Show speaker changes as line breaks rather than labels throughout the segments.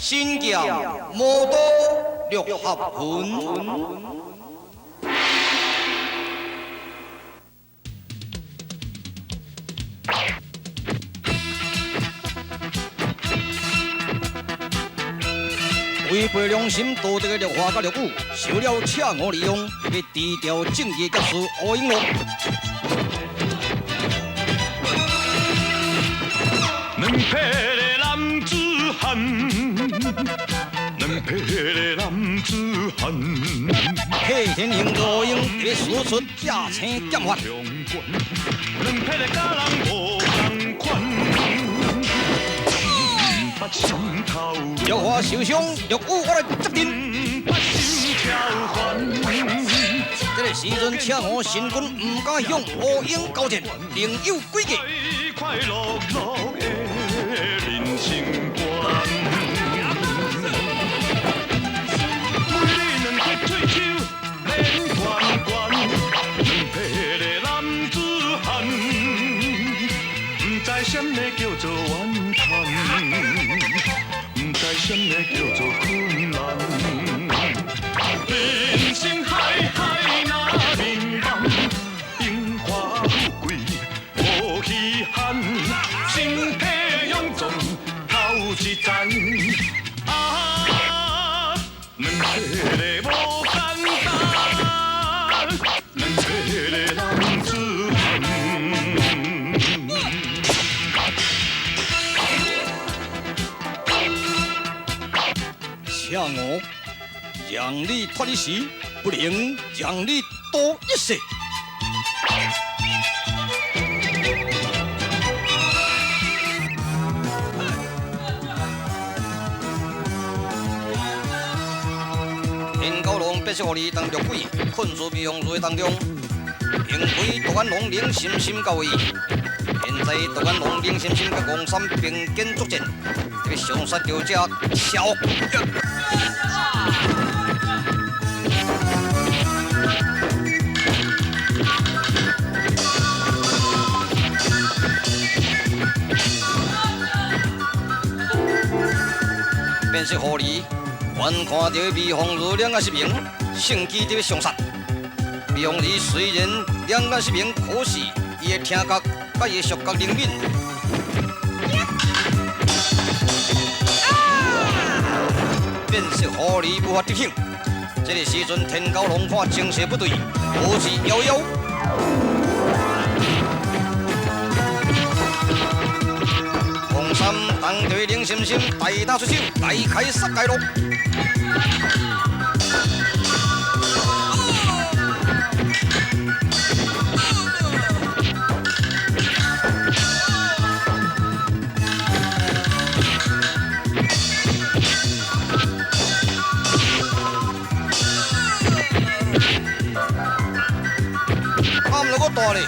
新疆摩多六合盆。违背良心道德的绿化甲绿舞，受了赤我利用，要低调正义的事何应乐。
两匹的男子汉，两匹的男子汉，
替天行道用，要输出假青剑法。
两匹的家人无同款。
绿化受伤，绿舞我来责任。这个时阵，赤我神君唔敢向乌鹰交战，另有诡计。
快乐乐的人生观，每日两块退休免关关，两匹的男子汉，不知什么叫做怨叹。不知什么叫做困难，人生海海那迷茫，荣华富贵无稀罕，身体臃肿头一载，啊，两匹的无简单，两匹的男子汉。
赤我让你脱一时，不能让你多一世。天高龙必须互你当绿鬼，困住避风雨当中，幸亏独眼龙领心心到位。现在独眼龙领心心甲黄山并肩作战，要上山就这小。便是狐狸，原看到避风如两眼失明，性机就要上山。避风鱼虽然两眼失明，可是伊的听觉甲伊的触觉灵敏。便是狐狸无法得逞。这个时阵，天高龙看情势不对，武器摇摇。黄山当队领心心，大打出手，大开杀戒路。大咧，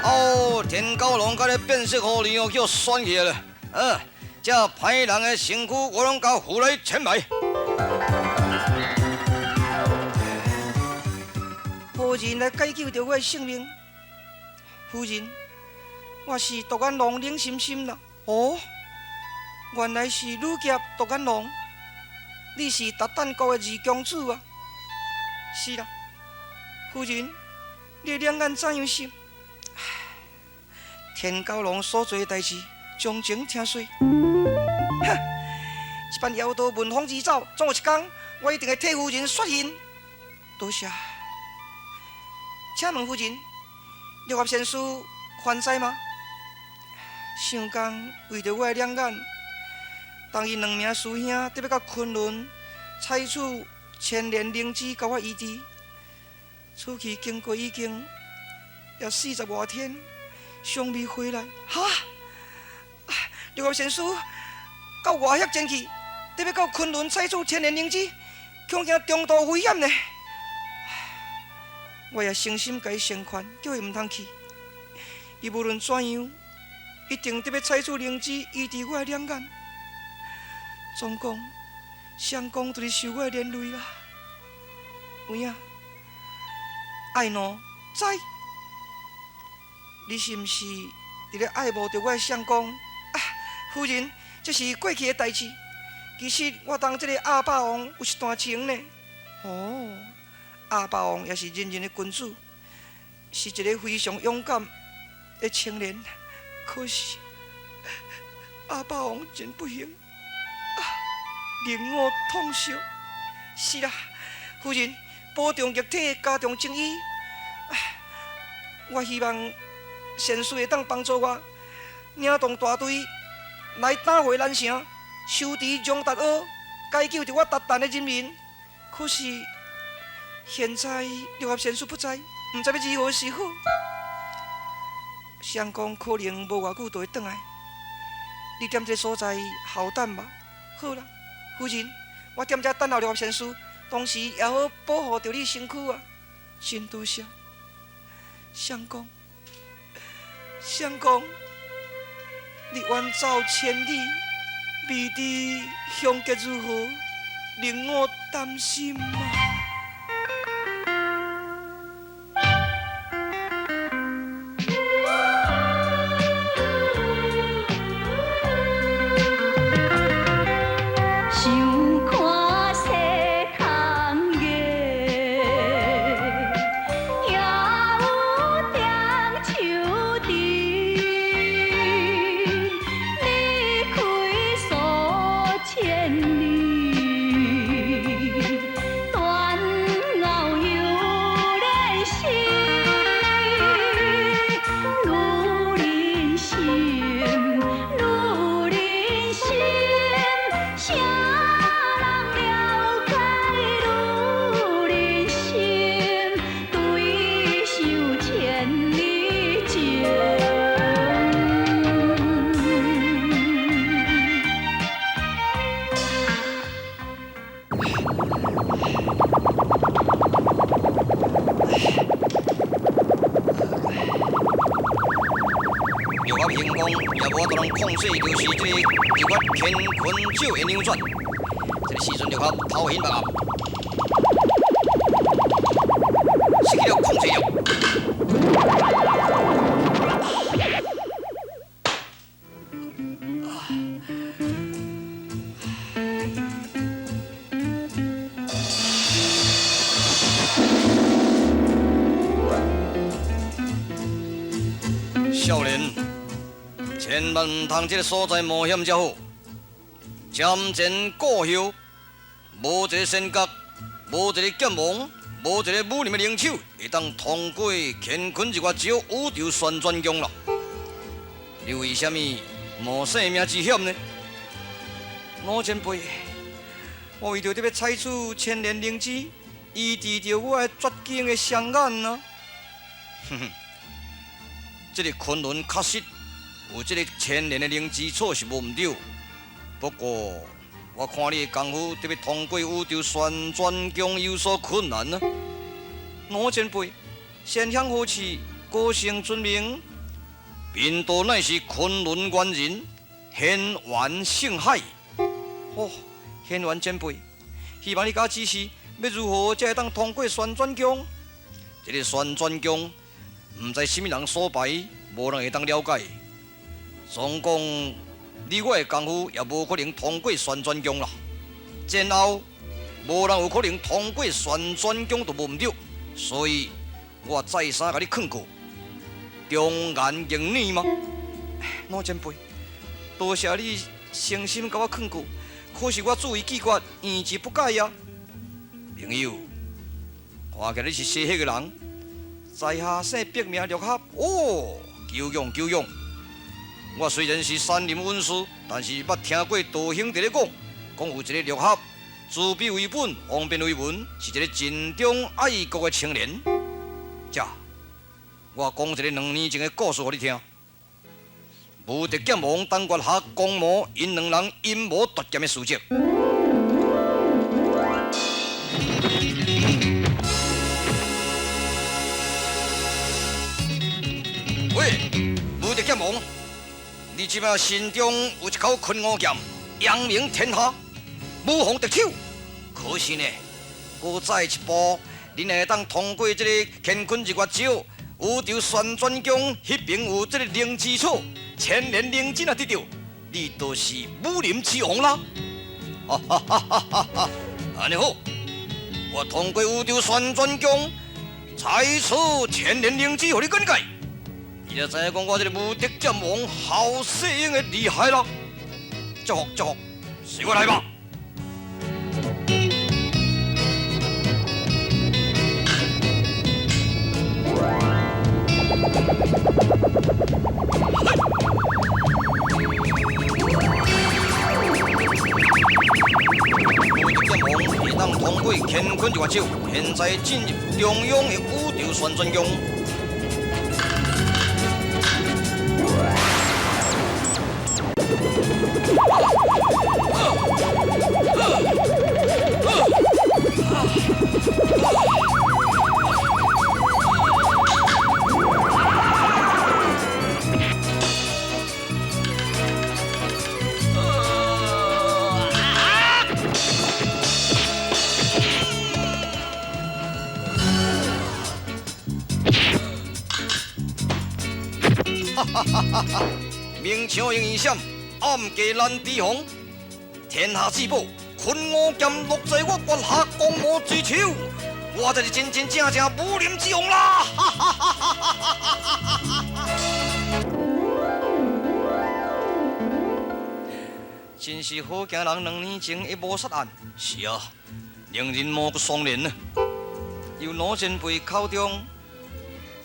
哦，天高龙甲咧变色狐狸哦，叫选起来了。这歹人的身躯我拢甲扶来前来。
夫人来解救着我的性命。夫人，我是独眼龙冷心心啦。哦，原来是女侠独眼龙，你是达旦国的二公主啊。是啦，夫人。你两眼怎样想？天高龙所做的代志，从前听说。哼，一般妖道闻风而走，总有一天我一定会替夫人xuất现。多谢。请问夫人，六合仙师还在吗？上天为着我的两眼，当伊两名师兄得要到昆仑采取千年灵芝，甲我医治。此去经过已经也40多天，尚未回来。哈！六合仙师到外乡前去，得要到昆仑采取千年灵芝，恐惊中途危险呢。我也诚心甲伊宣劝，叫伊唔通去。伊无论怎样，一定得要采取灵芝医治我的两眼。总共相公就是受我的连累啦。有影。爱喏，知？你是毋是伫咧爱慕着我的相公？啊，夫人，这是过去的代志。其实我当这个阿霸王有一段情呢。哦，阿霸王也是人人的君主，是一个非常勇敢的青年。可是阿霸王真不幸，令我痛惜。是啦，夫人，保重玉体，加重正义。我希望先师会当帮助我，领动大队来打回咱城，收治杨达阿，解救着我达旦的人民。可是现在六合先师不在，唔知要如何是好。相公可能无偌久就会转来，你踮这所在候等吧。好啦，夫人，我踮这等候六合先师，同时也好保护着你身躯啊。真多谢，相公，相公，你远走千里，未知凶吉如何，令我担心啊。
控制就是这个六合乾坤酒的扭转，这个时阵六合头显白暗，失去了控制力。少年。千万唔通这个所在冒险才好，瞻前顾后，无一个仙角，无一个剑王，无一个武林的灵手，会当通过乾坤一月招宇宙旋转宫了。你为什么冒性命之险呢？
老前辈，我为着要采取千年灵芝，医治着我的绝经的双眼啊！
哼哼，这个昆仑确实。有这个千年的灵基础是无毋对，不过我看你的功夫特别通过宇宙旋转宫有所困难呢。
老前辈，先向何处高声尊名？
贫道乃是昆仑元人，显元姓海。
哦，显元前辈，希望你甲指示，要如何才会当通过旋转宫？
这个旋转宫，毋知什么人所摆，无人会当了解。总讲，你我的功夫也无可能通过旋转宫啦。前后无人有可能通过旋转宫，都无毋对。所以我再三甲你劝告，忠言逆耳吗？
老前辈，多谢你诚心甲我劝告，可是我注意记决，言之不改呀。
朋友，看起来你是西黑的人，
在下姓笔名六合。
哦，久仰久仰。我虽然是山林文士，但是捌听过道兄在咧讲，有一个六合，自笔为本，方便为文，是一个尽忠爱国的青年。这，我讲一个2年前的故事给你听。无敌剑王当月下公魔，因2人阴谋夺剑的事迹。喂，无敌剑王！你即摆心中有一口昆吾剑，扬名天下，武皇得手。可是呢，搁再一步，你会当通过这个乾坤日月招、宇宙旋转宫，迄边有这个灵基础，千年灵芝若得到，你就是武林之王啦。安尼好，我通过宇宙旋转弓，在此千年灵机，互你讲解。你就知影讲我这个无敌剑王好适应的厉害了。祝福祝福，随我来吧。一当通过乾坤一手，现在进入中央的宇宙旋转弓。明朝英闪，暗架难提防，天下至宝，昆我剑落在我月下光魔之手，我才是真真正正武林之王啦！真是好惊人，2年前一谋杀案，是啊，令人毛骨悚然呢。由老前辈口中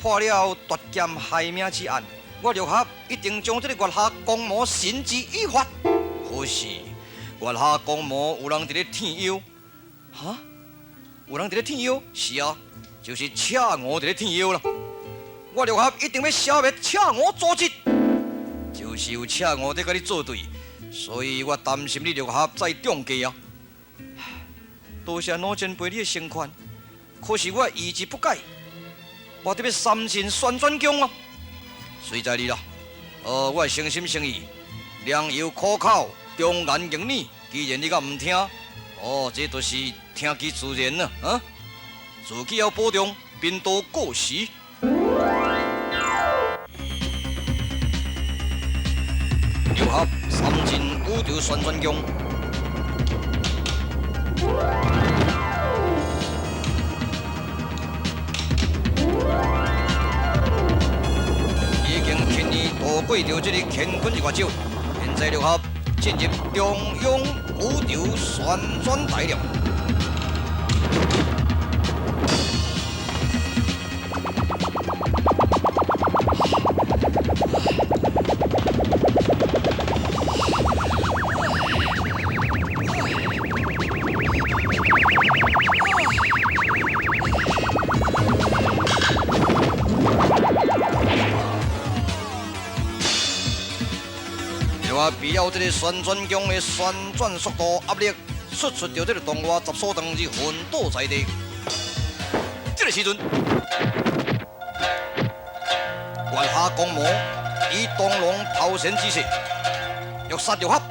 破了夺剑害命之案。我陆合一定将这个月下光魔绳之以法。可是月下光魔有人伫咧天妖，哈？有人伫咧天妖？是啊，就是赤狐伫咧天妖啦。我陆合一定要消灭赤狐组织，就是有赤狐在甲你作对，所以我担心你陆合在中计啊。多谢老前辈你的成全，可是我意志不改，我得要三神旋转弓啊！随在你啦，我诚心诚意，良药苦口，忠言逆耳。既然你敢唔听，这就是听其自然啦，啊！自己要保重，兵多过时。六合三进宇宙旋转弓。渡过着这个乾坤一月手，现在六合进入中央宇宙旋转大了。比较这个旋转弓的旋转速度、压力，输出着这个动画10所当日昏倒在地。这个时阵，月下光魔以东龙抛神之势，欲杀六合。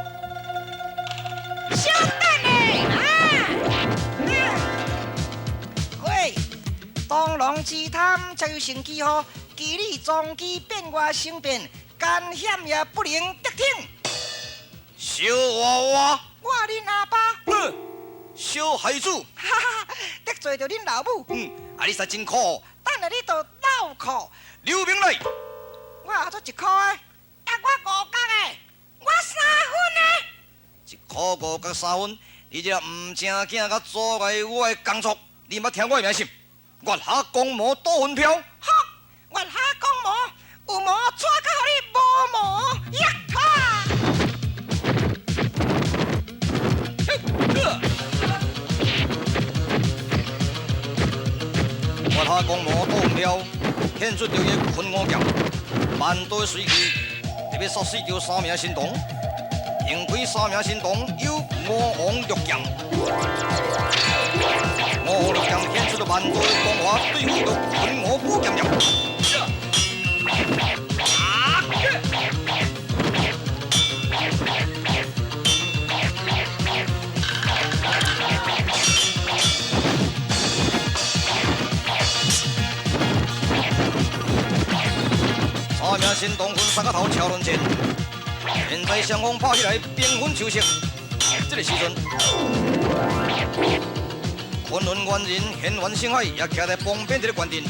小蛋嘞喂，东龙之贪才有神机吼，其理装机变化生变，艰险也不能得逞。
小娃娃，
我恁阿爸，
小孩子，
哈哈，得罪着恁老母，
你实真苦。
等下你就闹苦。
刘明来，
我也做1块的，但我5角的，我3分的。
1块5角3分，你这唔正经甲阻碍我的工作，你捌听我的名声？月下光魔多分票。
好，月下光魔有魔抓到你无魔压他。
月下光魔多分票，显出着伊昆我剑，万刀随去，特别杀死着3名神童，幸亏3名神童有魔王玉剑，魔王玉剑显出着万刀的光华，对付着昆我宝剑剑。3名神童分3个头敲轮剑，现在双方拍起来兵分秋色。这个时阵，昆仑元人现原星海也徛在旁边这个官殿，月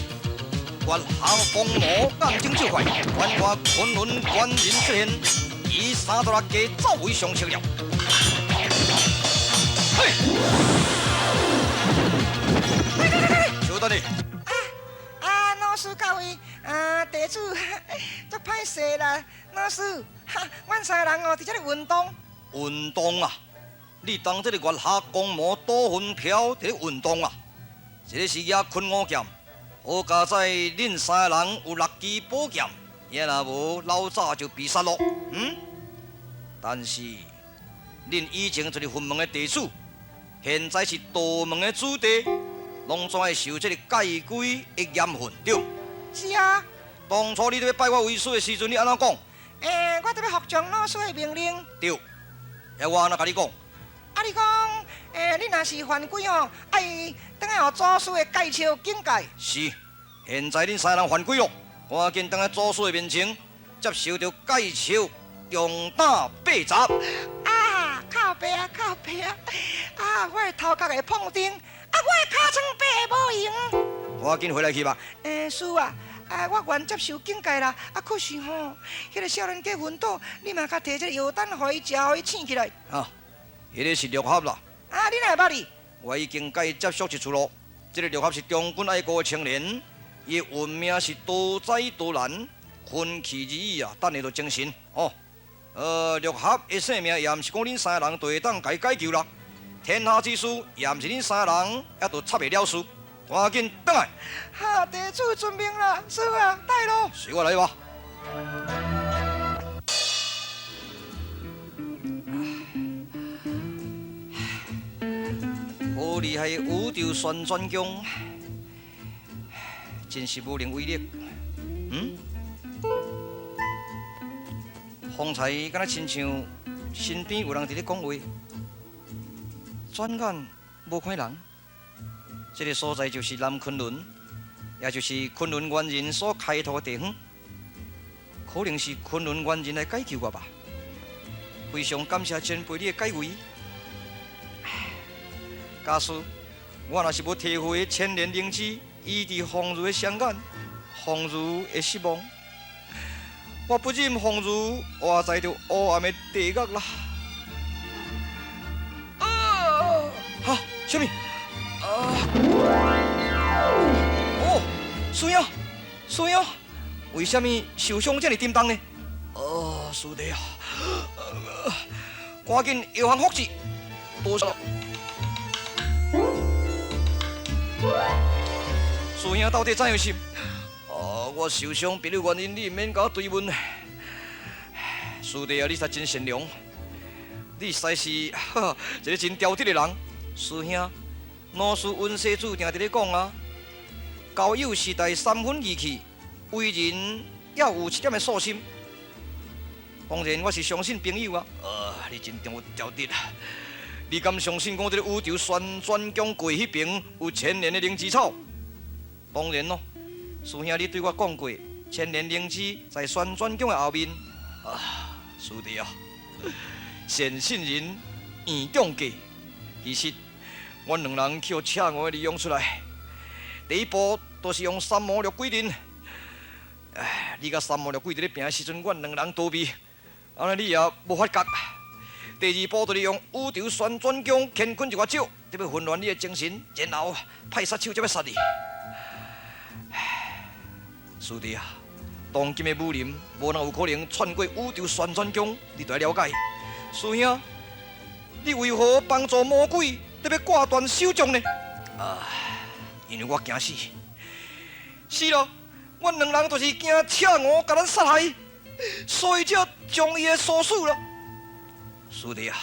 下风魔眼睛就快，看看昆仑元人出现，以36家走为上策了。嘿，小等你。
老师教位，地主足歹势啦，老师，阮三个人哦，伫这里运动。
运动啊！你当这个月下公魔多分票伫咧运动啊！这个是野昆五剑，好佳在恁三个人有6支宝剑，也若无老早就被杀咯。但是恁以前就是分门的地主，现在是道门的子弟，拢总爱受这个戒规的严训，对？
是啊。
当初你伫要拜我为师的时阵，你安怎讲？
我特别服从老师的命令。
对。我安怎甲你讲？
你讲，你若是犯规哦，爱等下予祖师的戒笑警戒。
是，现在恁三人犯规咯，赶紧等下祖师的面前接受着戒笑，重打8砸。
靠背啊，靠背啊！我的头壳会碰钉，我的尻川爬无用。
赶紧回来去吧。
师啊，我愿接受警戒啦。可是吼，迄个少年家昏倒，你嘛甲摕这个药单互伊食，互伊醒起来。
迄个是绿盒啦。
你哪会捌哩？
我已经甲伊接触一次咯。这个绿盒是忠君爱国的青年，伊的运命是多灾多难，运气如意啊，等下就精神哦。绿盒的性命也毋是讲恁三个人就会当甲伊解救啦。天下之事也毋是恁三个人也就插袂了事。赶紧转来！
地主遵命啦，师啊，带路。
随我来吧。好厉害的宇宙旋转弓，真是无能为力。方才敢若亲像身边有人伫咧讲话，转眼无看人。这个所在就是南昆仑，也就是昆仑元人所开拓的地方，可能是昆仑元人来解救我吧。非常感谢前辈你的解围。假使我若是要体会千年灵芝医治红儒的双眼，红儒会失望，我不忍红儒活在着黑暗的地狱啦。什么？师兄，师兄，为什么受伤这么沉重呢？师弟啊，赶紧药行服治，多谢。师兄到底怎样是？我受伤，别的原因你免甲我追问。师弟啊，你才真善良，你实在是一个真挑剔的人。师兄，老师温世祖定伫咧讲啊。交友时代3分义气，为人要有7点的素心。当然，我是相信朋友啊。你真有条理啊！你敢相信我这个宇宙旋转弓过迄边有千年的灵芝草？当然咯，师兄你对我讲过，千年灵芝在旋转弓的后面。师弟啊，善信人义中计。其实，阮两人去赤我利用出来。第一步都是用三魔六鬼阵，你甲三魔六鬼伫咧拼的时阵，阮两人逃避，安尼你也无法觉。第二步就是用宇宙旋转弓乾坤一块少，特别混乱你的精神，然后派杀手才要杀你。师弟啊，当今的武林，无人有可能穿过宇宙旋转弓，你都要了解。师兄，你为何帮助魔鬼，特别挂断手掌呢？因为我惊死。是咯，阮两人就是惊赤我甲咱杀害，所以才将伊个锁死了。师弟啊，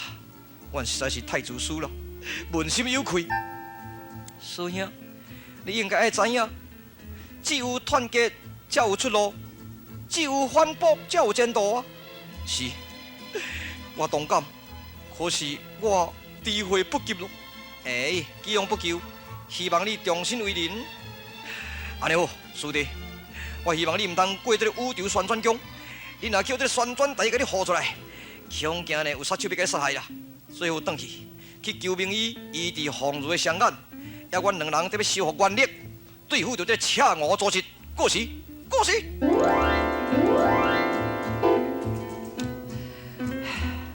阮实在是太自私了，问心有愧。师兄，你应该爱知影，只有团结才有出路，只有反驳才有前途啊！是，我同感，可是我智慧不及咯。既往不咎。希望你重新为人。安尼好，师弟，我希望你唔通过这个宇宙旋转弓，你若叫这个旋转台给你护出来，恐惊呢有杀手要给杀害啦。
最后转去求名医治黄如的双眼，也阮两人得要修复原力，对付着这赤狐组织，过时。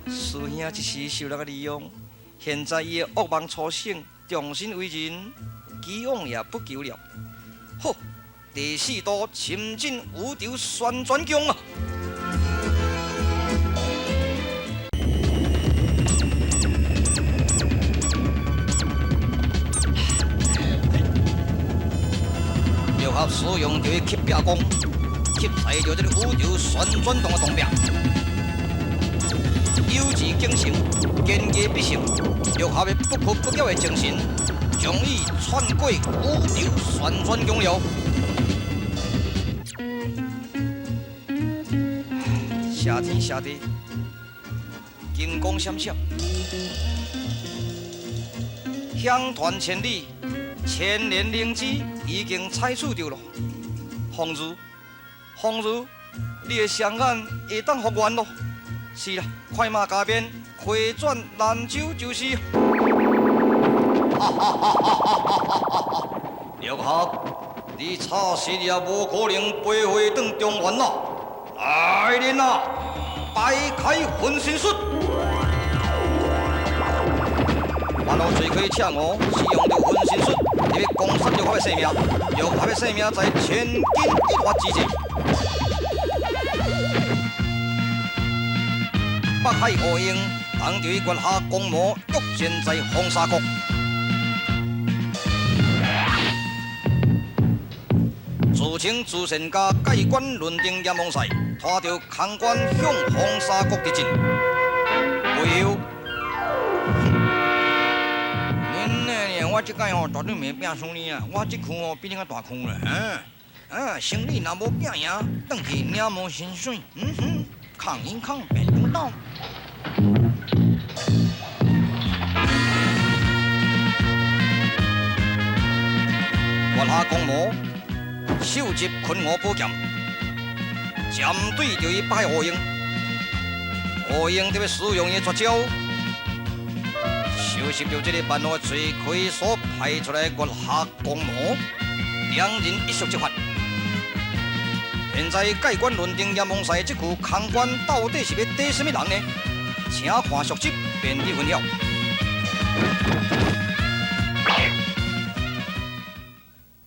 师兄一时受人利用，现在伊的恶梦初醒，重新为人，既往也不久了。好，第四道深圳宇宙旋转宫啊！六合使用着吸壁功，吸在着这个宇宙旋转中的动壁。有志敬成，坚毅必胜。六合的不可不朽的精神，终于穿过宇宙旋转宫了。谢天谢地，金光闪闪，响传千里，千年灵芝已经采取着了。红如，你的双眼会当复原咯。是啦，快马加鞭，回转兰州就是。六合，你查实也无可能飞回转中原啦！来人啊，摆开分身术！万恶罪魁赤狐使用着分身术，特别攻杀六合的性命，六合的性命在千钧一发之际。北海乌鹰当着月下公魔约战在红沙国，自称自身家盖棺论定阎王赛，拖着空棺向红沙国直进。为后，我即摆吼绝对袂拼输你啊！我即区吼比你较大区啦，胜利若无拼赢，转去鸟毛薪水，抗赢抗变不到。月下公魔收集群魔宝剑，针对着伊北海乌鹰，乌鹰特别使用伊绝招。收拾着这个万恶罪魁所派出来的月下公魔，两人一触即发。现在盖棺论定阎王赛这句空棺到底是要逮什么人呢？请看续集，便知分晓。